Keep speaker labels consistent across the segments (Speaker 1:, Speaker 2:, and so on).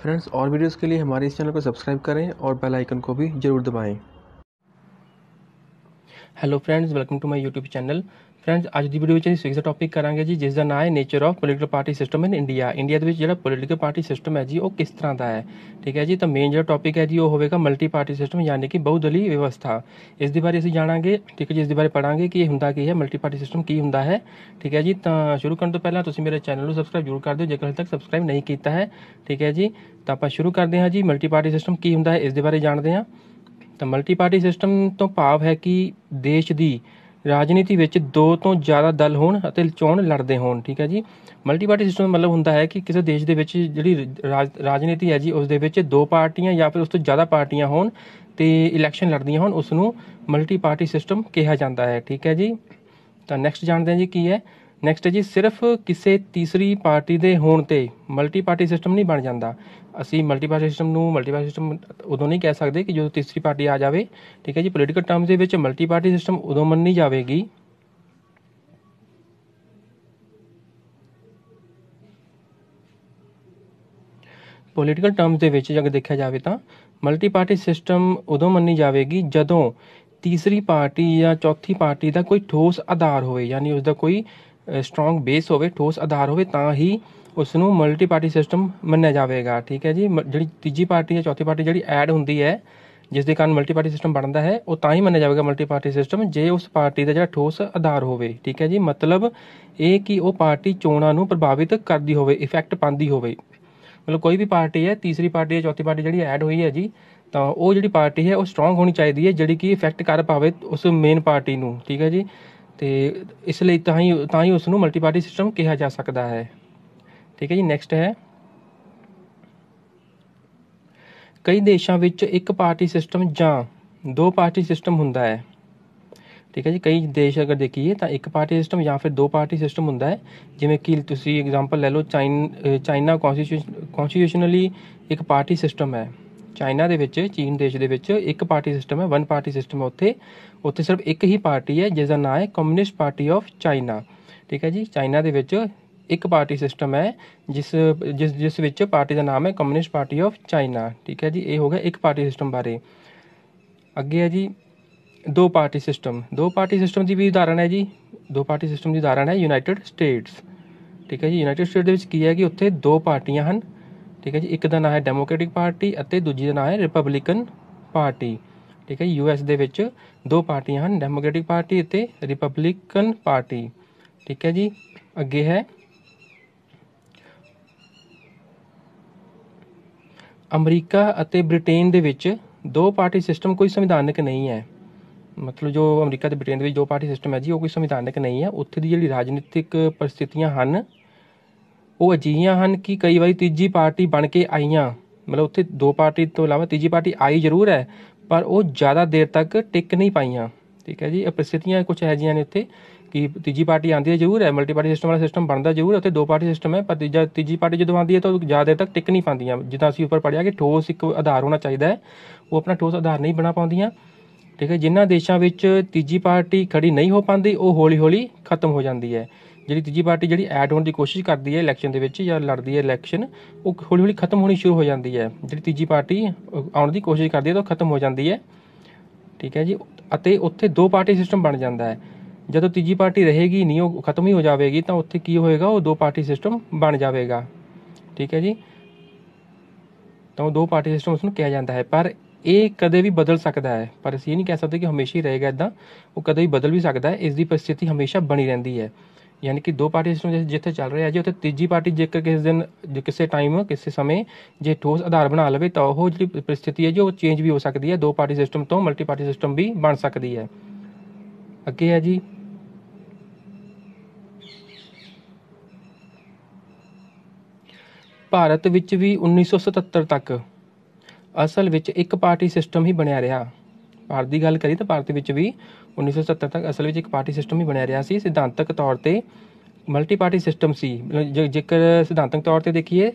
Speaker 1: Friends, और videos के लिए हमारे इस चैनल को सब्सक्राइब करें और बेल आइकन को भी ज़रूर दबाएं।
Speaker 2: Hello friends, welcome to my YouTube channel. Friends, ਅੱਜ ਦੀ ਵੀਡੀਓ ਵਿੱਚ ਅਸੀਂ ਫਿਕਸ ਦਾ ਟੌਪਿਕ ਕਰਾਂਗੇ ਜੀ, ਜਿਸ ਦਾ ਨਾਂ ਹੈ nature of political party system in India. India ਦੇ ਵਿੱਚ ਜਿਹੜਾ ਪੋਲੀਟੀਕਲ ਪਾਰਟੀ ਸਿਸਟਮ ਹੈ ਜੀ, ਉਹ ਕਿਸ ਤਰ੍ਹਾਂ ਦਾ ਹੈ। ਠੀਕ ਹੈ ਜੀ। ਤਾਂ ਮੇਨ ਜਿਹੜਾ ਟੌਪਿਕ ਹੈ ਜੀ, ਉਹ ਹੋਵੇਗਾ ਮਲਟੀ ਪਾਰਟੀ ਸਿਸਟਮ, ਯਾਨੀ ਕਿ ਬਹੁਦਲੀ ਵਿਵਸਥਾ। ਇਸ ਦੇ ਬਾਰੇ ਅਸੀਂ ਜਾਣਾਂਗੇ। ਠੀਕ ਹੈ ਜੀ। ਇਸ ਦੇ ਬਾਰੇ ਪੜਾਂਗੇ ਕਿ ਇਹ ਹੁੰਦਾ ਕੀ ਹੈ, ਮਲਟੀ ਪਾਰਟੀ ਸਿਸਟਮ ਕੀ ਹੁੰਦਾ ਹੈ। ਠੀਕ ਹੈ ਜੀ। ਤਾਂ ਸ਼ੁਰੂ ਕਰਨ ਤੋਂ ਪਹਿਲਾਂ ਤੁਸੀਂ ਮੇਰੇ ਚੈਨਲ ਨੂੰ ਸਬਸਕ੍ਰਾਈਬ ਜ਼ਰੂਰ ਕਰ ਦਿਓ, ਜੇਕਰ ਹਜੇ ਤੱਕ ਸਬਸਕ੍ਰਾਈਬ ਨਹੀਂ ਕੀਤਾ ਹੈ। ਠੀਕ ਹੈ ਜੀ। ਤਾਂ ਆਪਾਂ ਸ਼ੁਰੂ ਕਰਦੇ ਹਾਂ ਜੀ। ਮਲਟੀ ਪਾਰਟੀ ਸਿਸਟਮ ਕੀ ਹੁੰਦਾ ਹੈ, ਇਸ ਦੇ ਬਾਰੇ ਜਾਣਦੇ ਹਾਂ। ਤਾਂ ਮਲਟੀ ਪਾਰਟੀ ਸਿਸਟਮ ਤੋਂ ਭਾਵ ਹੈ ਕਿ ਦੇਸ਼ ਦੀ ਰਾਜਨੀਤੀ ਵਿੱਚ ਦੋ ਤੋਂ ਜ਼ਿਆਦਾ ਦਲ ਹੋਣ ਅਤੇ ਚੋਣ ਲੜਦੇ ਹੋਣ। ਠੀਕ ਹੈ ਜੀ। ਮਲਟੀ ਪਾਰਟੀ ਸਿਸਟਮ ਦਾ ਮਤਲਬ ਹੁੰਦਾ ਹੈ ਕਿ ਕਿਸੇ ਦੇਸ਼ ਦੇ ਵਿੱਚ ਜਿਹੜੀ ਰਾਜਨੀਤੀ ਹੈ ਜੀ, ਉਸ ਦੇ ਵਿੱਚ ਦੋ ਪਾਰਟੀਆਂ ਜਾਂ ਫਿਰ ਉਸ ਤੋਂ ਜ਼ਿਆਦਾ ਪਾਰਟੀਆਂ ਹੋਣ ਅਤੇ ਇਲੈਕਸ਼ਨ ਲੜਦੀਆਂ ਹੋਣ, ਉਸ ਨੂੰ ਮਲਟੀ ਪਾਰਟੀ ਸਿਸਟਮ ਕਿਹਾ ਜਾਂਦਾ ਹੈ। ਠੀਕ ਹੈ ਜੀ। ਤਾਂ ਨੈਕਸਟ ਜਾਣਦੇ ਹਾਂ ਜੀ ਕੀ ਹੈ। ਨੈਕਸਟ ਹੈ ਜੀ, ਸਿਰਫ ਕਿਸੇ ਤੀਸਰੀ ਪਾਰਟੀ ਦੇ ਹੋਣ 'ਤੇ ਮਲਟੀ ਪਾਰਟੀ ਸਿਸਟਮ ਨਹੀਂ ਬਣ ਜਾਂਦਾ। ਅਸੀਂ ਮਲਟੀ ਪਾਰਟੀ ਸਿਸਟਮ ਉਦੋਂ ਨਹੀਂ ਕਹਿ ਸਕਦੇ ਕਿ ਜਦੋਂ ਤੀਸਰੀ ਪਾਰਟੀ ਆ ਜਾਵੇ। ਠੀਕ ਹੈ ਜੀ। ਪੋਲੀਟੀਕਲ ਟਰਮਸ ਦੇ ਵਿੱਚ ਮਲਟੀ ਪਾਰਟੀ ਸਿਸਟਮ ਉਦੋਂ ਮੰਨੀ ਜਾਵੇਗੀ ਪੋਲੀਟੀਕਲ ਟਰਮਸ ਦੇ ਵਿੱਚ ਅਗਰ ਦੇਖਿਆ ਜਾਵੇ ਤਾਂ ਮਲਟੀ ਪਾਰਟੀ ਸਿਸਟਮ ਉਦੋਂ ਮੰਨੀ ਜਾਵੇਗੀ ਜਦੋਂ ਤੀਸਰੀ ਪਾਰਟੀ ਜਾਂ ਚੌਥੀ ਪਾਰਟੀ ਦਾ ਕੋਈ ਠੋਸ ਆਧਾਰ ਹੋਵੇ, ਯਾਨੀ ਉਸਦਾ ਕੋਈ ਸਟਰੋਂਗ ਬੇਸ ਹੋਵੇ, ਠੋਸ ਆਧਾਰ ਹੋਵੇ, ਤਾਂ ਹੀ ਉਸ ਨੂੰ ਮਲਟੀ ਪਾਰਟੀ ਸਿਸਟਮ ਮੰਨਿਆ ਜਾਵੇਗਾ। ਠੀਕ ਹੈ ਜੀ। ਜਿਹੜੀ ਤੀਜੀ ਪਾਰਟੀ ਜਾਂ ਚੌਥੀ ਪਾਰਟੀ ਜਿਹੜੀ ਐਡ ਹੁੰਦੀ ਹੈ, ਜਿਸ ਦੇ ਕਾਰਨ ਮਲਟੀ ਪਾਰਟੀ ਸਿਸਟਮ ਬਣਦਾ ਹੈ, ਉਹ ਤਾਂ ਹੀ ਮੰਨਿਆ ਜਾਵੇਗਾ ਮਲਟੀ ਪਾਰਟੀ ਸਿਸਟਮ ਜੇ ਉਸ ਪਾਰਟੀ ਦਾ ਜਿਹੜਾ ਠੋਸ ਆਧਾਰ ਹੋਵੇ। ਠੀਕ ਹੈ ਜੀ। ਮਤਲਬ ਇਹ ਕਿ ਉਹ ਪਾਰਟੀ ਚੋਣਾਂ ਨੂੰ ਪ੍ਰਭਾਵਿਤ ਕਰਦੀ ਹੋਵੇ, ਇਫੈਕਟ ਪਾਉਂਦੀ ਹੋਵੇ। ਮਤਲਬ ਕੋਈ ਵੀ ਪਾਰਟੀ ਹੈ, ਤੀਸਰੀ ਪਾਰਟੀ ਜਾਂ ਚੌਥੀ ਪਾਰਟੀ ਜਿਹੜੀ ਐਡ ਹੋਈ ਹੈ ਜੀ, ਤਾਂ ਉਹ ਜਿਹੜੀ ਪਾਰਟੀ ਹੈ ਉਹ ਸਟਰੋਂਗ ਹੋਣੀ ਚਾਹੀਦੀ ਹੈ, ਜਿਹੜੀ ਕਿ ਇਫੈਕਟ ਕਰ ਪਾਵੇ ਉਸ ਮੇਨ ਪਾਰਟੀ ਨੂੰ। ਠੀਕ ਹੈ ਜੀ। ਅਤੇ ਇਸ ਲਈ ਤਾਂ ਹੀ ਉਸ ਨੂੰ ਮਲਟੀ ਪਾਰਟੀ ਸਿਸਟਮ ਕਿਹਾ ਜਾ ਸਕਦਾ ਹੈ। ਠੀਕ ਹੈ ਜੀ। ਨੈਕਸਟ ਹੈ, ਕਈ ਦੇਸ਼ਾਂ ਵਿੱਚ ਇੱਕ ਪਾਰਟੀ ਸਿਸਟਮ ਜਾਂ ਦੋ ਪਾਰਟੀ ਸਿਸਟਮ ਹੁੰਦਾ ਹੈ। ਠੀਕ ਹੈ ਜੀ। ਕਈ ਦੇਸ਼ ਅਗਰ ਦੇਖੀਏ ਤਾਂ ਇੱਕ ਪਾਰਟੀ ਸਿਸਟਮ ਜਾਂ ਫਿਰ ਦੋ ਪਾਰਟੀ ਸਿਸਟਮ ਹੁੰਦਾ ਹੈ। ਜਿਵੇਂ ਕਿ ਤੁਸੀਂ ਐਗਜ਼ਾਮਪਲ ਲੈ ਲਓ, ਚਾਈਨਾ ਕੌਂਸਟੀਟਿਊਸ਼ਨਲੀ ਇੱਕ ਪਾਰਟੀ ਸਿਸਟਮ ਹੈ। ਚਾਈਨਾ ਦੇ ਵਿੱਚ, ਚੀਨ ਦੇਸ਼ ਦੇ ਵਿੱਚ ਇੱਕ ਪਾਰਟੀ ਸਿਸਟਮ ਹੈ, ਵਨ ਪਾਰਟੀ ਸਿਸਟਮ ਹੈ। ਉੱਥੇ ਸਿਰਫ ਇੱਕ ਹੀ ਪਾਰਟੀ ਹੈ, ਜਿਸ ਦਾ ਨਾਂ ਹੈ ਕਮਿਊਨਿਸਟ ਪਾਰਟੀ ਆਫ ਚਾਈਨਾ। ਠੀਕ ਹੈ ਜੀ। ਚਾਈਨਾ ਦੇ ਵਿੱਚ ਇੱਕ ਪਾਰਟੀ ਸਿਸਟਮ ਹੈ, ਜਿਸ ਵਿੱਚ ਪਾਰਟੀ ਦਾ ਨਾਮ ਹੈ ਕਮਿਊਨਿਸਟ ਪਾਰਟੀ ਆਫ ਚਾਈਨਾ। ਠੀਕ ਹੈ ਜੀ। ਇਹ ਹੋ ਗਿਆ ਇੱਕ ਪਾਰਟੀ ਸਿਸਟਮ ਬਾਰੇ। ਅੱਗੇ ਹੈ ਜੀ ਦੋ ਪਾਰਟੀ ਸਿਸਟਮ। ਦੋ ਪਾਰਟੀ ਸਿਸਟਮ ਦੀ ਵੀ ਉਦਾਹਰਣ ਹੈ ਜੀ, ਦੋ ਪਾਰਟੀ ਸਿਸਟਮ ਦੀ ਉਦਾਹਰਣ ਹੈ ਯੂਨਾਈਟਿਡ ਸਟੇਟਸ। ਠੀਕ ਹੈ ਜੀ। ਯੂਨਾਈਟਿਡ ਸਟੇਟ ਦੇ ਵਿੱਚ ਕੀ ਹੈ ਕਿ ਉੱਥੇ ਦੋ ਪਾਰਟੀਆਂ ਹਨ। ਠੀਕ ਹੈ ਜੀ। ਇੱਕ ਦਾ ਨਾਂ ਹੈ ਡੈਮੋਕ੍ਰੈਟਿਕ ਪਾਰਟੀ ਅਤੇ ਦੂਜੀ ਦਾ ਨਾਂ ਹੈ ਰਿਪਬਲਿਕਨ ਪਾਰਟੀ। ਠੀਕ ਹੈ ਜੀ। US ਦੇ ਵਿੱਚ ਦੋ ਪਾਰਟੀਆਂ ਹਨ, ਡੈਮੋਕ੍ਰੈਟਿਕ ਪਾਰਟੀ ਅਤੇ ਰਿਪਬਲਿਕਨ ਪਾਰਟੀ। ਠੀਕ ਹੈ ਜੀ। ਅੱਗੇ ਹੈ ਅਮਰੀਕਾ ਅਤੇ ਬ੍ਰਿਟੇਨ ਦੇ ਵਿੱਚ ਦੋ ਪਾਰਟੀ ਸਿਸਟਮ ਕੋਈ ਸੰਵਿਧਾਨਕ ਨਹੀਂ ਹੈ। ਮਤਲਬ ਜੋ ਅਮਰੀਕਾ ਅਤੇ ਬ੍ਰਿਟੇਨ ਦੇ ਵਿੱਚ ਦੋ ਪਾਰਟੀ ਸਿਸਟਮ ਹੈ ਜੀ, ਉਹ ਕੋਈ ਸੰਵਿਧਾਨਕ ਨਹੀਂ ਹੈ। ਉੱਥੇ ਦੀ ਜਿਹੜੀ ਰਾਜਨੀਤਿਕ ਪਰਿਸਥਿਤੀਆਂ ਹਨ, ਉਹ ਅਜਿਹੀਆਂ ਹਨ ਕਿ ਕਈ ਵਾਰੀ ਤੀਜੀ ਪਾਰਟੀ ਬਣ ਕੇ ਆਈਆਂ, ਮਤਲਬ ਉੱਥੇ ਦੋ ਪਾਰਟੀ ਤੋਂ ਇਲਾਵਾ ਤੀਜੀ ਪਾਰਟੀ ਆਈ ਜ਼ਰੂਰ ਹੈ, ਪਰ ਉਹ ਜ਼ਿਆਦਾ ਦੇਰ ਤੱਕ ਟਿਕ ਨਹੀਂ ਪਾਈਆਂ। ਠੀਕ ਹੈ ਜੀ। ਇਹ ਪਰਿਸਥਿਤੀਆਂ ਕੁਛ ਇਹੋ ਜਿਹੀਆਂ ਨੇ ਉੱਥੇ ਕਿ ਤੀਜੀ ਪਾਰਟੀ ਆਉਂਦੀ ਹੈ ਜ਼ਰੂਰ ਹੈ, ਮਲਟੀ ਪਾਰਟੀ ਸਿਸਟਮ ਵਾਲਾ ਸਿਸਟਮ ਬਣਦਾ ਜ਼ਰੂਰ ਹੈ, ਉੱਥੇ ਦੋ ਪਾਰਟੀ ਸਿਸਟਮ ਹੈ, ਪਰ ਤੀਜੀ ਪਾਰਟੀ ਜਦੋਂ ਆਉਂਦੀ ਹੈ ਤਾਂ ਉਹ ਜ਼ਿਆਦਾ ਦੇਰ ਤੱਕ ਟਿਕ ਨਹੀਂ ਪਾਉਂਦੀਆਂ। ਜਿੱਦਾਂ ਅਸੀਂ ਉੱਪਰ ਪੜ੍ਹਿਆ ਕਿ ਠੋਸ ਇੱਕ ਆਧਾਰ ਹੋਣਾ ਚਾਹੀਦਾ ਹੈ, ਉਹ ਆਪਣਾ ਠੋਸ ਆਧਾਰ ਨਹੀਂ ਬਣਾ ਪਾਉਂਦੀਆਂ। ਠੀਕ ਹੈ। ਜਿਨ੍ਹਾਂ ਦੇਸ਼ਾਂ ਵਿੱਚ ਤੀਜੀ ਪਾਰਟੀ ਖੜੀ ਨਹੀਂ ਹੋ ਪਾਉਂਦੀ, ਉਹ ਹੌਲੀ ਹੌਲੀ ਖਤਮ ਹੋ ਜਾਂਦੀ ਹੈ। ਜਿਹੜੀ ਤੀਜੀ ਪਾਰਟੀ ਜਿਹੜੀ ਐਡ ਹੋਣ ਦੀ ਕੋਸ਼ਿਸ਼ ਕਰਦੀ ਹੈ ਇਲੈਕਸ਼ਨ ਦੇ ਵਿੱਚ ਜਾਂ ਲੜਦੀ ਹੈ ਇਲੈਕਸ਼ਨ, ਉਹ ਹੌਲੀ ਹੌਲੀ ਖਤਮ ਹੋਣੀ ਸ਼ੁਰੂ ਹੋ ਜਾਂਦੀ ਹੈ। ਜਿਹੜੀ ਤੀਜੀ ਪਾਰਟੀ ਆਉਣ ਦੀ ਕੋਸ਼ਿਸ਼ ਕਰਦੀ ਹੈ ਤਾਂ ਉਹ ਖਤਮ ਹੋ ਜਾਂਦੀ ਹੈ। ਠੀਕ ਹੈ ਜੀ। ਅਤੇ ਉੱਥੇ ਦੋ ਪਾਰਟੀ ਸਿਸਟਮ ਬਣ ਜਾਂਦਾ ਹੈ। ਜਦੋਂ ਤੀਜੀ ਪਾਰਟੀ ਰਹੇਗੀ ਨਹੀਂ, ਉਹ ਖਤਮ ਹੀ ਹੋ ਜਾਵੇਗੀ, ਤਾਂ ਉੱਥੇ ਕੀ ਹੋਏਗਾ, ਉਹ ਦੋ ਪਾਰਟੀ ਸਿਸਟਮ ਬਣ ਜਾਵੇਗਾ। ਠੀਕ ਹੈ ਜੀ। ਤਾਂ ਉਹ ਦੋ ਪਾਰਟੀ ਸਿਸਟਮ ਉਸਨੂੰ ਕਿਹਾ ਜਾਂਦਾ ਹੈ। ਪਰ ਇਹ ਕਦੇ ਵੀ ਬਦਲ ਸਕਦਾ ਹੈ, ਪਰ ਅਸੀਂ ਇਹ ਨਹੀਂ ਕਹਿ ਸਕਦੇ ਕਿ ਹਮੇਸ਼ਾ ਹੀ ਰਹੇਗਾ ਇੱਦਾਂ, ਉਹ ਕਦੇ ਵੀ ਬਦਲ ਵੀ ਸਕਦਾ ਹੈ। ਇਸ ਦੀ ਪਰਿਸਥਿਤੀ ਹਮੇਸ਼ਾ ਬਣੀ ਰਹਿੰਦੀ ਹੈ। ਯਾਨੀ ਕਿ ਦੋ ਪਾਰਟੀ ਸਿਸਟਮ ਜਿੱਥੇ ਚੱਲ ਰਿਹਾ ਜੀ, ਉੱਥੇ ਤੀਜੀ ਪਾਰਟੀ ਜੇਕਰ ਕਿਸੇ ਟਾਈਮ ਕਿਸੇ ਸਮੇਂ ਜੇ ਠੋਸ ਆਧਾਰ ਬਣਾ ਲਵੇ, ਤਾਂ ਉਹ ਜਿਹੜੀ ਪਰਿਸਥਿਤੀ ਹੈ ਜੀ, ਉਹ ਚੇਂਜ ਵੀ ਹੋ ਸਕਦੀ ਹੈ। ਦੋ ਪਾਰਟੀ ਸਿਸਟਮ ਤੋਂ ਮਲਟੀ ਪਾਰਟੀ ਸਿਸਟਮ ਵੀ ਬਣ ਸਕਦੀ ਹੈ। ਅੱਗੇ ਹੈ ਜੀ ਭਾਰਤ ਵਿੱਚ ਵੀ 1977 ਤੱਕ ਅਸਲ ਵਿੱਚ ਇੱਕ ਪਾਰਟੀ ਸਿਸਟਮ ਹੀ ਬਣਿਆ ਰਿਹਾ। ਭਾਰਤ ਦੀ ਗੱਲ ਕਰੀਏ ਤਾਂ ਭਾਰਤ ਵਿੱਚ ਵੀ 1977 ਤੱਕ ਅਸਲ ਵਿੱਚ ਇੱਕ ਪਾਰਟੀ ਸਿਸਟਮ ਹੀ ਬਣਿਆ ਰਿਹਾ ਸੀ। ਸਿਧਾਂਤਕ ਤੌਰ 'ਤੇ ਮਲਟੀ ਪਾਰਟੀ ਸਿਸਟਮ ਸੀ। ਜੇਕਰ ਸਿਧਾਂਤਕ ਤੌਰ 'ਤੇ ਦੇਖੀਏ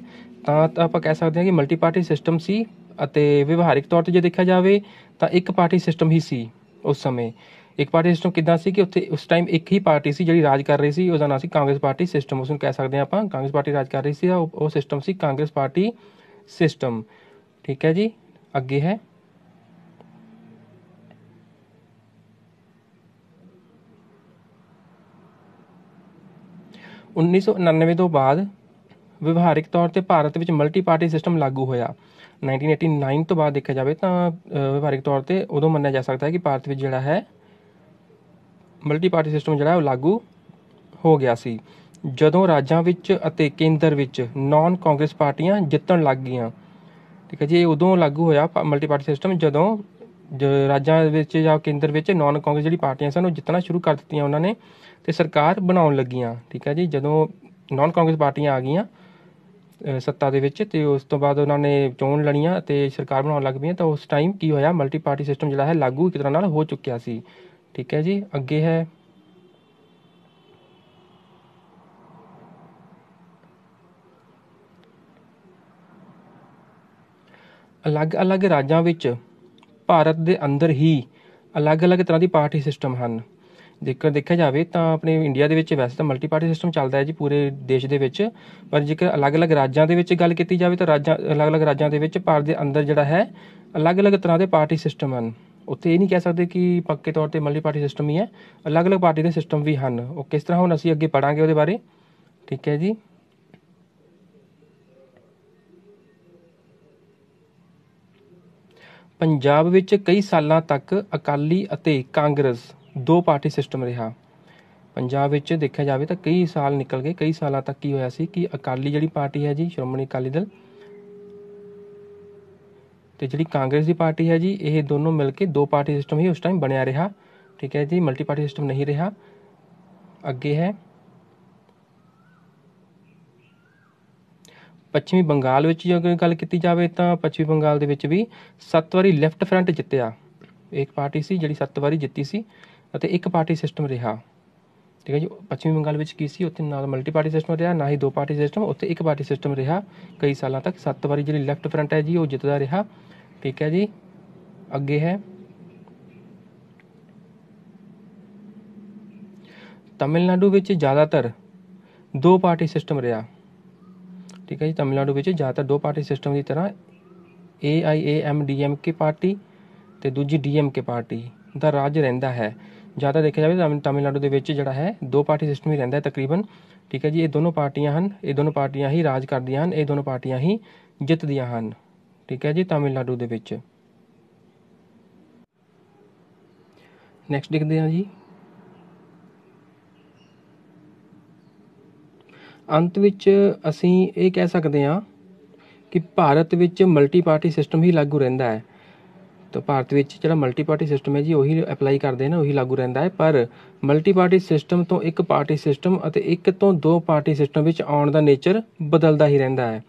Speaker 2: ਤਾਂ ਆਪਾਂ ਕਹਿ ਸਕਦੇ ਹਾਂ ਕਿ ਮਲਟੀ ਪਾਰਟੀ ਸਿਸਟਮ ਸੀ, ਅਤੇ ਵਿਵਹਾਰਿਕ ਤੌਰ 'ਤੇ ਜੇ ਦੇਖਿਆ ਜਾਵੇ ਤਾਂ ਇੱਕ ਪਾਰਟੀ ਸਿਸਟਮ ਹੀ ਸੀ ਉਸ ਸਮੇਂ। ਇੱਕ ਪਾਰਟੀ ਸਿਸਟਮ ਕਿੱਦਾਂ ਸੀ ਕਿ ਉੱਥੇ ਉਸ ਟਾਈਮ ਇੱਕ ਹੀ ਪਾਰਟੀ ਸੀ ਜਿਹੜੀ ਰਾਜ ਕਰ ਰਹੀ ਸੀ, ਉਹਦਾ ਨਾਂ ਸੀ ਕਾਂਗਰਸ ਪਾਰਟੀ ਸਿਸਟਮ। ਉਸਨੂੰ ਕਹਿ ਸਕਦੇ ਹਾਂ ਆਪਾਂ ਕਾਂਗਰਸ ਪਾਰਟੀ ਰਾਜ ਕਰ ਰਹੀ ਸੀ। ਉਹ ਸਿਸਟਮ ਸੀ ਕਾਂਗਰਸ ਪਾਰਟੀ ਸਿਸਟਮ। ਠੀਕ ਹੈ ਜੀ, ਅੱਗੇ ਹੈ 1999 ਤੋਂ ਬਾਅਦ ਵਿਵਹਾਰਿਕ ਤੌਰ 'ਤੇ ਭਾਰਤ ਵਿੱਚ ਮਲਟੀ ਪਾਰਟੀ ਸਿਸਟਮ ਲਾਗੂ ਹੋਇਆ। 1989 ਤੋਂ ਬਾਅਦ ਦੇਖਿਆ ਜਾਵੇ ਤਾਂ ਵਿਵਹਾਰਿਕ ਤੌਰ 'ਤੇ ਉਦੋਂ ਮੰਨਿਆ ਜਾ ਸਕਦਾ ਹੈ ਕਿ ਭਾਰਤ ਵਿੱਚ ਜਿਹੜਾ ਹੈ ਮਲਟੀ ਪਾਰਟੀ ਸਿਸਟਮ ਜਿਹੜਾ ਉਹ ਲਾਗੂ ਹੋ ਗਿਆ ਸੀ, ਜਦੋਂ ਰਾਜਾਂ ਵਿੱਚ ਅਤੇ ਕੇਂਦਰ ਵਿੱਚ ਨਾਨ ਕਾਂਗਰਸ ਪਾਰਟੀਆਂ ਜਿੱਤਣ ਲੱਗ ਗਈਆਂ। ਠੀਕ ਹੈ ਜੀ, ਇਹ ਉਦੋਂ ਲਾਗੂ ਹੋਇਆ ਮਲਟੀ ਪਾਰਟੀ ਸਿਸਟਮ ਜਦੋਂ ਰਾਜਾਂ ਵਿੱਚ ਜਾਂ ਕੇਂਦਰ ਵਿੱਚ ਨਾਨ ਕਾਂਗਰਸ ਜਿਹੜੀ ਪਾਰਟੀਆਂ ਸਨ ਉਹ ਜਿੱਤਣਾ ਸ਼ੁਰੂ ਕਰ ਦਿੱਤੀਆਂ ਉਹਨਾਂ ਨੇ ਅਤੇ ਸਰਕਾਰ ਬਣਾਉਣ ਲੱਗੀਆਂ। ਠੀਕ ਹੈ ਜੀ, ਜਦੋਂ ਨਾਨ ਕਾਂਗਰਸ ਪਾਰਟੀਆਂ ਆ ਗਈਆਂ ਸੱਤਾ ਦੇ ਵਿੱਚ ਅਤੇ ਉਸ ਤੋਂ ਬਾਅਦ ਉਹਨਾਂ ਨੇ ਚੋਣ ਲੜੀਆਂ ਅਤੇ ਸਰਕਾਰ ਬਣਾਉਣ ਲੱਗ ਪਈਆਂ, ਤਾਂ ਉਸ ਟਾਈਮ ਕੀ ਹੋਇਆ, ਮਲਟੀ ਪਾਰਟੀ ਸਿਸਟਮ ਜਿਹੜਾ ਹੈ ਲਾਗੂ ਇੱਕ ਤਰ੍ਹਾਂ ਨਾਲ ਹੋ ਚੁੱਕਿਆ ਸੀ। ਠੀਕ ਹੈ ਜੀ, ਅੱਗੇ ਹੈ ਅਲੱਗ-ਅਲੱਗ ਰਾਜਾਂ ਵਿੱਚ ਭਾਰਤ ਦੇ ਅੰਦਰ ਹੀ ਅਲੱਗ-ਅਲੱਗ ਤਰ੍ਹਾਂ ਦੀ ਪਾਰਟੀ ਸਿਸਟਮ ਹਨ। ਦੇਖਿਆ ਜਾਵੇ ਤਾਂ ਆਪਣੇ ਇੰਡੀਆ ਦੇ ਵਿੱਚ ਵੈਸੇ ਤਾਂ ਮਲਟੀ ਪਾਰਟੀ ਸਿਸਟਮ ਚੱਲਦਾ ਹੈ ਜੀ ਪੂਰੇ ਦੇਸ਼ ਦੇ ਵਿੱਚ, ਪਰ ਜੇਕਰ ਅਲੱਗ-ਅਲੱਗ ਰਾਜਾਂ ਦੇ ਵਿੱਚ ਗੱਲ ਕੀਤੀ ਜਾਵੇ ਤਾਂ ਅਲੱਗ-ਅਲੱਗ ਰਾਜਾਂ ਦੇ ਵਿੱਚ ਭਾਰਤ ਦੇ ਅੰਦਰ ਜਿਹੜਾ ਹੈ ਅਲੱਗ-ਅਲੱਗ ਤਰ੍ਹਾਂ ਦੇ ਪਾਰਟੀ ਸਿਸਟਮ ਹਨ। ਉੱਥੇ ਇਹ ਨਹੀਂ ਕਹਿ ਸਕਦੇ ਕਿ ਪੱਕੇ ਤੌਰ 'ਤੇ ਮਲਟੀ ਪਾਰਟੀ ਸਿਸਟਮ ਹੀ ਹੈ, ਅਲੱਗ-ਅਲੱਗ ਪਾਰਟੀ ਦੇ ਸਿਸਟਮ ਵੀ ਹਨ। ਉਹ ਕਿਸ ਤਰ੍ਹਾਂ ਹੁਣ ਅਸੀਂ ਅੱਗੇ ਪੜ੍ਹਾਂਗੇ ਉਹਦੇ ਬਾਰੇ। ਠੀਕ ਹੈ ਜੀ, ਪੰਜਾਬ ਵਿੱਚ ਕਈ ਸਾਲਾਂ ਤੱਕ ਅਕਾਲੀ ਅਤੇ ਕਾਂਗਰਸ ਦੋ ਪਾਰਟੀ ਸਿਸਟਮ ਰਿਹਾ। ਪੰਜਾਬ ਵਿੱਚ ਦੇਖਿਆ ਜਾਵੇ ਤਾਂ ਕਈ ਸਾਲ ਨਿਕਲ ਗਏ, ਕਈ ਸਾਲਾਂ ਤੱਕ ਕੀ ਹੋਇਆ ਸੀ ਕਿ ਅਕਾਲੀ ਜਿਹੜੀ ਪਾਰਟੀ ਹੈ ਜੀ, ਸ਼੍ਰੋਮਣੀ ਅਕਾਲੀ ਦਲ, ਅਤੇ ਜਿਹੜੀ ਕਾਂਗਰਸ ਦੀ ਪਾਰਟੀ ਹੈ ਜੀ, ਇਹ ਦੋਨੋਂ ਮਿਲ ਕੇ ਦੋ ਪਾਰਟੀ ਸਿਸਟਮ ਹੀ ਉਸ ਟਾਈਮ ਬਣਿਆ ਰਿਹਾ। ਠੀਕ ਹੈ ਜੀ, ਮਲਟੀ ਪਾਰਟੀ ਸਿਸਟਮ ਨਹੀਂ ਰਿਹਾ। ਅੱਗੇ ਹੈ ਪੱਛਮੀ ਬੰਗਾਲ ਵਿੱਚ ਜੇ ਗੱਲ ਕੀਤੀ ਜਾਵੇ ਤਾਂ ਪੱਛਮੀ ਬੰਗਾਲ ਦੇ ਵਿੱਚ ਵੀ 7 ਵਾਰੀ ਲੈਫਟ ਫਰੰਟ ਜਿੱਤਿਆ। ਇੱਕ ਪਾਰਟੀ ਸੀ ਜਿਹੜੀ 7 ਵਾਰੀ ਜਿੱਤੀ ਸੀ ਅਤੇ ਇੱਕ ਪਾਰਟੀ ਸਿਸਟਮ ਰਿਹਾ। ਠੀਕ ਹੈ ਜੀ, ਪੱਛਮੀ ਬੰਗਾਲ ਵਿੱਚ ਕੀ ਸੀ, ਉੱਥੇ ਨਾ ਮਲਟੀ ਪਾਰਟੀ ਸਿਸਟਮ ਰਿਹਾ ਨਾ ਹੀ ਦੋ ਪਾਰਟੀ ਸਿਸਟਮ, ਉੱਥੇ ਇੱਕ ਪਾਰਟੀ ਸਿਸਟਮ ਰਿਹਾ ਕਈ ਸਾਲਾਂ ਤੱਕ। 7 ਵਾਰੀ ਜਿਹੜੀ ਲੈਫਟ ਫਰੰਟ ਹੈ ਜੀ ਉਹ ਜਿੱਤਦਾ ਰਿਹਾ। ਠੀਕ ਹੈ ਜੀ, ਅੱਗੇ ਹੈ ਤਮਿਲਨਾਡੂ ਵਿੱਚ ਜ਼ਿਆਦਾਤਰ ਦੋ ਪਾਰਟੀ ਸਿਸਟਮ ਰਿਹਾ। ਠੀਕ ਹੈ ਜੀ, ਤਮਿਲਨਾਡੂ ਵਿੱਚ ਜ਼ਿਆਦਾਤਰ ਦੋ ਪਾਰਟੀ ਸਿਸਟਮ ਦੀ ਤਰ੍ਹਾਂ AIAMDMK ਪਾਰਟੀ ਅਤੇ ਦੂਜੀ DMK ਪਾਰਟੀ ਦਾ ਰਾਜ ਰਹਿੰਦਾ ਹੈ। ਜ਼ਿਆਦਾ ਦੇਖਿਆ ਜਾਵੇ ਤਾਂ ਤਮਿਲਨਾਡੂ ਦੇ ਵਿੱਚ ਜਿਹੜਾ ਹੈ ਦੋ ਪਾਰਟੀ ਸਿਸਟਮ ਹੀ ਰਹਿੰਦਾ ਹੈ ਤਕਰੀਬਨ। ਠੀਕ ਹੈ ਜੀ, ਇਹ ਦੋਨੋਂ ਪਾਰਟੀਆਂ ਹਨ, ਇਹ ਦੋਨੋਂ ਪਾਰਟੀਆਂ ਹੀ ਰਾਜ ਕਰਦੀਆਂ ਹਨ, ਇਹ ਦੋਨੋਂ ਪਾਰਟੀਆਂ ਹੀ ਜਿੱਤਦੀਆਂ ਹਨ। ਠੀਕ ਹੈ ਜੀ, ਤਮਿਲਨਾਡੂ ਦੇ ਵਿੱਚ। ਨੈਕਸਟ ਦੇਖਦੇ ਹਾਂ ਜੀ, ਅੰਤ ਵਿੱਚ ਅਸੀਂ ਇਹ ਕਹਿ ਸਕਦੇ ਹਾਂ ਕਿ ਭਾਰਤ ਵਿੱਚ ਮਲਟੀ ਪਾਰਟੀ ਸਿਸਟਮ ਹੀ ਲਾਗੂ ਰਹਿੰਦਾ ਹੈ। ਤਾਂ ਭਾਰਤ ਵਿੱਚ ਜਿਹੜਾ ਮਲਟੀ ਪਾਰਟੀ ਸਿਸਟਮ ਹੈ ਜੀ ਉਹੀ ਅਪਲਾਈ ਕਰਦੇ ਨੇ, ਉਹੀ ਲਾਗੂ ਰਹਿੰਦਾ ਹੈ। ਪਰ ਮਲਟੀ ਪਾਰਟੀ ਸਿਸਟਮ ਤੋਂ ਇੱਕ ਪਾਰਟੀ ਸਿਸਟਮ ਅਤੇ ਇੱਕ ਤੋਂ ਦੋ ਪਾਰਟੀ ਸਿਸਟਮ ਵਿੱਚ ਆਉਣ ਦਾ ਨੇਚਰ ਬਦਲਦਾ ਹੀ ਰਹਿੰਦਾ ਹੈ।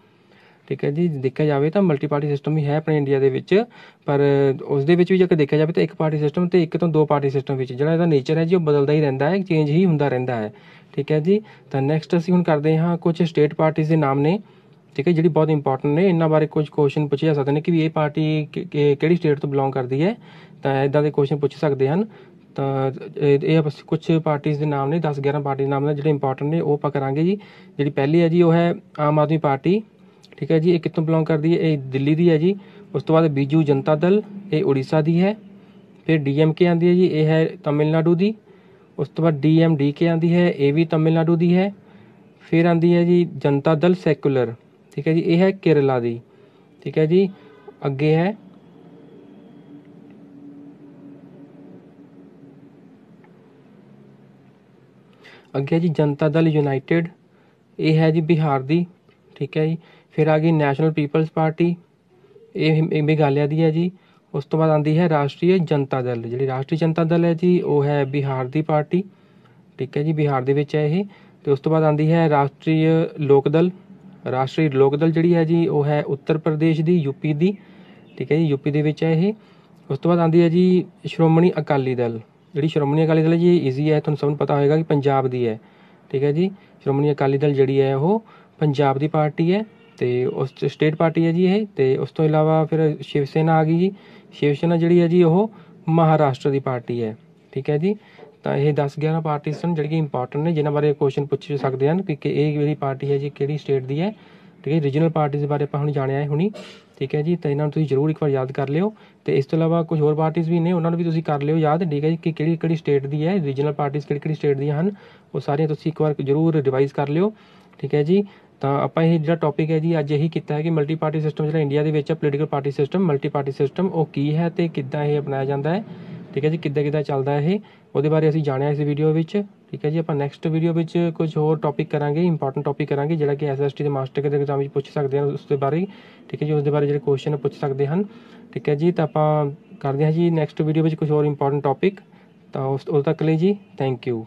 Speaker 2: ਠੀਕ ਹੈ ਜੀ, ਦੇਖਿਆ ਜਾਵੇ ਤਾਂ ਮਲਟੀ ਪਾਰਟੀ ਸਿਸਟਮ ਹੀ ਹੈ ਆਪਣੇ ਇੰਡੀਆ ਦੇ ਵਿੱਚ, ਪਰ ਉਸ ਦੇ ਵਿੱਚ ਵੀ ਜੇਕਰ ਦੇਖਿਆ ਜਾਵੇ ਤਾਂ ਇੱਕ ਪਾਰਟੀ ਸਿਸਟਮ ਅਤੇ ਇੱਕ ਤੋਂ ਦੋ ਪਾਰਟੀ ਸਿਸਟਮ ਵਿੱਚ ਜਿਹੜਾ ਇਹਦਾ ਨੇਚਰ ਹੈ ਜੀ ਉਹ ਬਦਲਦਾ ਹੀ ਰਹਿੰਦਾ ਹੈ, ਚੇਂਜ ਹੀ ਹੁੰਦਾ ਰਹਿੰਦਾ ਹੈ। ਠੀਕ ਹੈ ਜੀ, ਤਾਂ ਨੈਕਸਟ ਅਸੀਂ ਹੁਣ ਕਰਦੇ ਹਾਂ ਕੁਝ ਸਟੇਟ ਪਾਰਟੀਜ਼ ਦੇ ਨਾਮ ਨੇ। ਠੀਕ ਹੈ, ਜਿਹੜੀ ਬਹੁਤ ਇੰਪੋਰਟੈਂਟ ਨੇ, ਇਹਨਾਂ ਬਾਰੇ ਕੁਝ ਕੁਐਸਚਨ ਪੁੱਛੇ ਜਾ ਸਕਦੇ ਨੇ ਕਿ ਵੀ ਇਹ ਪਾਰਟੀ ਕਿਹੜੀ ਸਟੇਟ ਤੋਂ ਬਿਲੋਂਗ ਕਰਦੀ ਹੈ, ਤਾਂ ਇੱਦਾਂ ਦੇ ਕੁਐਸਚਨ ਪੁੱਛ ਸਕਦੇ ਹਨ। ਤਾਂ ਇਹ ਕੁਝ ਪਾਰਟੀਜ਼ ਦੇ ਨਾਮ ਨੇ, 10-11 ਪਾਰਟੀ ਦੇ ਨਾਮ ਨੇ ਜਿਹੜੇ ਇੰਪੋਰਟੈਂਟ ਨੇ ਉਹ ਆਪਾਂ ਕਰਾਂਗੇ ਜੀ। ਜਿਹੜੀ ਪਹਿਲੀ ਹੈ ਜੀ ਉਹ ਹੈ ਆਮ ਆਦਮੀ ਪਾਰਟੀ। ਠੀਕ ਹੈ ਜੀ, ਇਹ ਕਿੱਥੋਂ ਬਿਲੋਂਗ ਕਰਦੀ ਹੈ, ਇਹ ਦਿੱਲੀ ਦੀ ਹੈ ਜੀ। ਉਸ ਤੋਂ ਬਾਅਦ ਬੀਜੂ ਜਨਤਾ ਦਲ, ਇਹ ਉੜੀਸਾ ਦੀ ਹੈ। ਫਿਰ DMK ਆਉਂਦੀ ਹੈ ਜੀ, ਇਹ ਹੈ ਤਮਿਲਨਾਡੂ ਦੀ। ਉਸ ਤੋਂ ਬਾਅਦ DMDK ਆਉਂਦੀ ਹੈ, ਇਹ ਵੀ ਤਮਿਲਨਾਡੂ ਦੀ ਹੈ। ਫਿਰ ਆਉਂਦੀ ਹੈ ਜੀ ਜਨਤਾ ਦਲ ਸੈਕੂਲਰ। ਠੀਕ ਹੈ ਜੀ, ਇਹ ਹੈ ਕੇਰਲਾ ਦੀ। ਠੀਕ ਹੈ ਜੀ, ਅੱਗੇ ਹੈ ਜੀ ਜਨਤਾ ਦਲ ਯੂਨਾਈਟਿਡ, ਇਹ ਹੈ ਜੀ ਬਿਹਾਰ ਦੀ। ਠੀਕ ਹੈ ਜੀ, ਫਿਰ ਆ ਗਈ ਨੈਸ਼ਨਲ ਪੀਪਲਸ ਪਾਰਟੀ, ਇਹ ਮੇਘਾਲਿਆ ਦੀ ਹੈ ਜੀ। ਉਸ ਤੋਂ ਬਾਅਦ ਆਉਂਦੀ ਹੈ ਰਾਸ਼ਟਰੀ ਜਨਤਾ ਦਲ। ਜਿਹੜੀ ਰਾਸ਼ਟਰੀ ਜਨਤਾ ਦਲ ਹੈ ਜੀ ਉਹ ਹੈ ਬਿਹਾਰ ਦੀ ਪਾਰਟੀ। ਠੀਕ ਹੈ ਜੀ, ਬਿਹਾਰ ਦੇ ਵਿੱਚ ਹੈ ਇਹ। ਅਤੇ ਉਸ ਤੋਂ ਬਾਅਦ ਆਉਂਦੀ ਹੈ ਰਾਸ਼ਟਰੀ ਲੋਕ ਦਲ। ਰਾਸ਼ਟਰੀ ਲੋਕ ਦਲ ਜਿਹੜੀ ਹੈ ਜੀ ਉਹ ਹੈ ਉੱਤਰ ਪ੍ਰਦੇਸ਼ ਦੀ, UP ਦੀ। ਠੀਕ ਹੈ ਜੀ, UP ਦੇ ਵਿੱਚ ਹੈ ਇਹ। ਉਸ ਤੋਂ ਬਾਅਦ ਆਉਂਦੀ ਹੈ ਜੀ ਸ਼੍ਰੋਮਣੀ ਅਕਾਲੀ ਦਲ। ਜਿਹੜੀ ਸ਼੍ਰੋਮਣੀ ਅਕਾਲੀ ਦਲ ਹੈ ਜੀ ਈਜ਼ੀ ਹੈ, ਤੁਹਾਨੂੰ ਸਭ ਨੂੰ ਪਤਾ ਹੋਏਗਾ ਕਿ ਪੰਜਾਬ ਦੀ ਹੈ। ਠੀਕ ਹੈ ਜੀ, ਸ਼੍ਰੋਮਣੀ ਅਕਾਲੀ ਦਲ ਜਿਹੜੀ ਹੈ ਉਹ ਪੰਜਾਬ ਦੀ ਪਾਰਟੀ ਹੈ ਅਤੇ ਉਸ ਸਟੇਟ ਪਾਰਟੀ ਹੈ ਜੀ ਇਹ। ਅਤੇ ਉਸ ਤੋਂ ਇਲਾਵਾ ਫਿਰ ਸ਼ਿਵ ਸੈਨਾ ਆ ਗਈ ਜੀ। ਸ਼ਿਵ ਸੈਨਾ ਜਿਹੜੀ ਹੈ ਜੀ ਉਹ ਮਹਾਰਾਸ਼ਟਰ ਦੀ ਪਾਰਟੀ ਹੈ। ਠੀਕ ਹੈ ਜੀ, ਤਾਂ ਇਹ 10-11 ਪਾਰਟੀਜ਼ ਸਨ ਜਿਹੜੀਆਂ ਇੰਪੋਰਟੈਂਟ ਨੇ, ਜਿਨ੍ਹਾਂ ਬਾਰੇ ਕੁਐਸਚਨ ਪੁੱਛ ਸਕਦੇ ਹਨ ਕਿ ਇਹ ਜਿਹੜੀ ਪਾਰਟੀ ਹੈ ਜੀ ਕਿਹੜੀ ਸਟੇਟ ਦੀ ਹੈ ਠੀਕ ਹੈ। ਰੀਜਨਲ ਪਾਰਟੀਜ਼ ਦੇ ਬਾਰੇ ਆਪਾਂ ਹੁਣ ਜਾਣਿਆ ਹੈ ਹੁਣੀ, ਠੀਕ ਹੈ ਜੀ। ਤਾਂ ਇਹਨਾਂ ਨੂੰ ਤੁਸੀਂ ਜ਼ਰੂਰ ਇੱਕ ਵਾਰ ਯਾਦ ਕਰ ਲਿਓ। ਅਤੇ ਇਸ ਤੋਂ ਇਲਾਵਾ ਕੁਝ ਹੋਰ ਪਾਰਟੀਜ਼ ਵੀ ਨੇ, ਉਹਨਾਂ ਨੂੰ ਵੀ ਤੁਸੀਂ ਕਰ ਲਿਓ ਯਾਦ, ਠੀਕ ਹੈ ਜੀ, ਕਿ ਕਿਹੜੀ ਕਿਹੜੀ ਸਟੇਟ ਦੀ ਹੈ ਰੀਜਨਲ ਪਾਰਟੀਜ਼, ਕਿਹੜੀ ਕਿਹੜੀ ਸਟੇਟ ਦੀਆਂ ਹਨ, ਉਹ ਸਾਰੀਆਂ ਤੁਸੀਂ ਇੱਕ ਵਾਰ ਜ਼ਰੂਰ ਰਿਵਾਈਜ਼ ਕਰ ਲਿਓ, ਠੀਕ ਹੈ ਜੀ। ਤਾਂ ਆਪਾਂ ਇਹ ਜਿਹੜਾ ਟੌਪਿਕ ਹੈ ਜੀ ਅੱਜ ਇਹੀ ਕੀਤਾ ਹੈ ਕਿ ਮਲਟੀ ਪਾਰਟੀ ਸਿਸਟਮ ਜਿਹੜਾ ਇੰਡੀਆ ਦੇ ਵਿੱਚ ਹੈ, political party system, multi party system ਉਹ ਕੀ ਹੈ ਅਤੇ ਕਿੱਦਾਂ ਇਹ ਅਪਣਾਇਆ ਜਾਂਦਾ ਹੈ, ਠੀਕ ਹੈ ਜੀ, ਕਿੱਦਾਂ ਕਿੱਦਾਂ ਚੱਲਦਾ ਇਹ, ਉਹਦੇ ਬਾਰੇ ਅਸੀਂ ਜਾਣਿਆ ਇਸ ਵੀਡੀਓ ਵਿੱਚ, ਠੀਕ ਹੈ ਜੀ। ਆਪਾਂ ਨੈਕਸਟ ਵੀਡੀਓ ਵਿੱਚ ਕੁਝ ਹੋਰ ਟੌਪਿਕ ਕਰਾਂਗੇ, ਇੰਪੋਰਟੈਂਟ ਟੌਪਿਕ ਕਰਾਂਗੇ ਜਿਹੜਾ ਕਿ SST ਦੇ ਮਾਸਟਰ ਦੇ ਐਗਜ਼ਾਮ ਵਿੱਚ ਪੁੱਛ ਸਕਦੇ ਹਨ, ਉਸ ਦੇ ਬਾਰੇ, ਠੀਕ ਹੈ ਜੀ, ਉਸ ਦੇ ਬਾਰੇ ਜਿਹੜੇ ਕੁਐਸਚਨ ਪੁੱਛ ਸਕਦੇ ਹਨ, ਠੀਕ ਹੈ ਜੀ। ਤਾਂ ਆਪਾਂ ਕਰਦੇ ਹਾਂ ਜੀ ਨੈਕਸਟ ਵੀਡੀਓ ਵਿੱਚ ਕੁਝ ਹੋਰ ਇੰਪੋਰਟੈਂਟ ਟੌਪਿਕ। ਤਾਂ ਉਦੋਂ ਤੱਕ ਲਈ ਜੀ ਥੈਂਕ ਯੂ।